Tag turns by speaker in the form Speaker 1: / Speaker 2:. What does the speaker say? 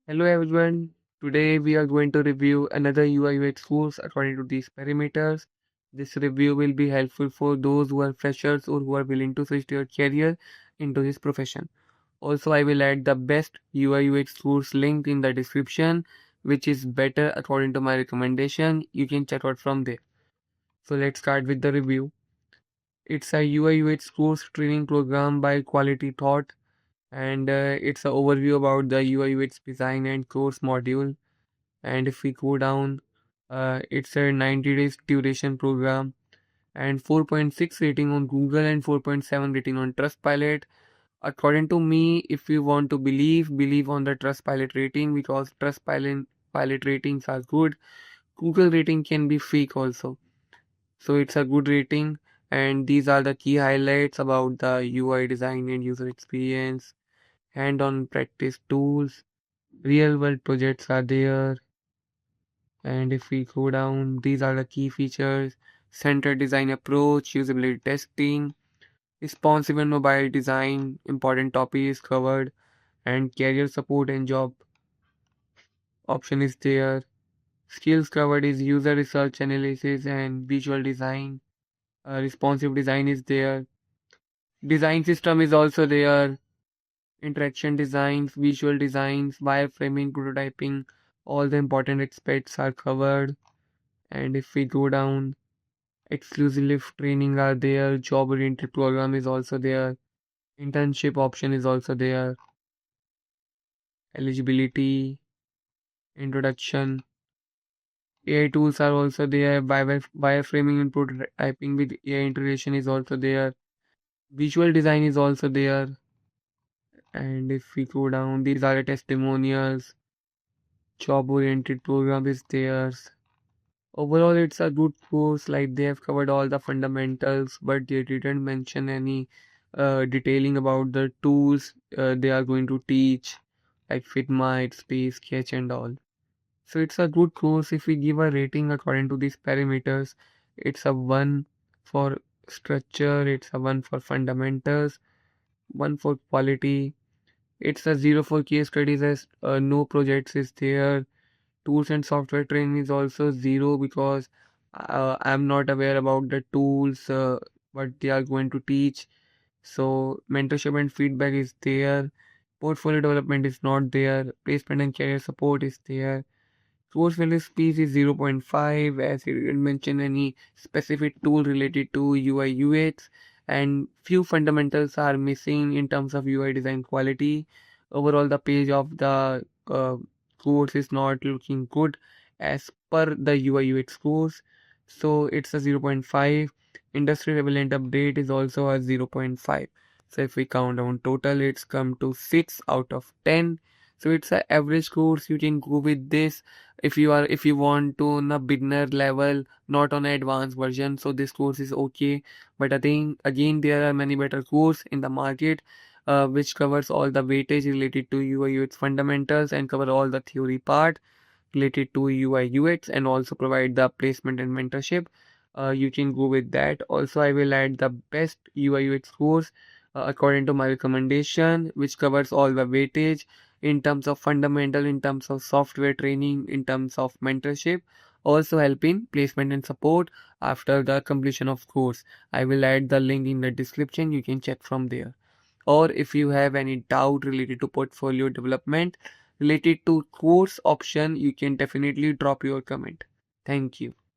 Speaker 1: Hello everyone. Today we are going to review another UI UX course according to these parameters. This review will be helpful for those who are freshers or who are willing to switch their career into this profession. Also, I will add the best UI UX course link in the description, which is better according to my recommendation. You can check out from there. So let's start with the review. It's a UI UX course training program by Quality Thought, and it's an overview about the UI UX design and course module. And if we go down, it's a 90 days duration program and 4.6 rating on Google and 4.7 rating on Trustpilot. According to me, if you want to believe on the Trustpilot rating because Trustpilot ratings are good. Google rating can be fake also. So it's a good rating. And these are the key highlights about the UI design and user experience, hand-on practice tools, real-world projects are there. And if we go down, these are the key features: center design approach, usability testing, responsive and mobile design, important topics covered, and career support and job option is there. Skills covered is user research analysis and visual design. Responsive design is there. Design system is also there. Interaction designs, visual designs, wireframing, prototyping, all the important aspects are covered. And if we go down, exclusive training are there, job-oriented program is also there, internship option is also there, eligibility, introduction, AI tools are also there, wireframing and prototyping with AI integration is also there, visual design is also there, and if we go down, these are the testimonials, job-oriented program is there. Overall, it's a good course, like they have covered all the fundamentals, but they didn't mention any detailing about the tools they are going to teach, like Figma, Space, Sketch, and all. So it's a good course. If we give a rating according to these parameters, it's a 1 for structure, it's a 1 for fundamentals, 1 for quality, it's a 0 for case studies as no projects is there. Tools and software training is also 0 because I'm not aware about the tools what they are going to teach. So mentorship and feedback is there. Portfolio development is not there. Placement and career support is there. Course value speed is 0.5 as it didn't mention any specific tool related to UI UX, and few fundamentals are missing in terms of UI design quality. Overall, the page of the course is not looking good as per the UI UX course. So it's a 0.5. Industry relevant update is also a 0.5. So if we count down total, it's come to 6 out of 10. So it's an average course. You can go with this if you want to on a beginner level, not on an advanced version. So this course is okay. But I think again there are many better course in the market which covers all the weightage related to UI UX fundamentals and cover all the theory part related to UI UX and also provide the placement and mentorship. You can go with that. Also, I will add the best UI UX course according to my recommendation, which covers all the weightage in terms of fundamental, in terms of software training, in terms of mentorship, also helping placement and support after the completion of course. I will add the link in the description. You can check from there. Or if you have any doubt related to portfolio development, related to course option, you can definitely drop your comment. Thank you.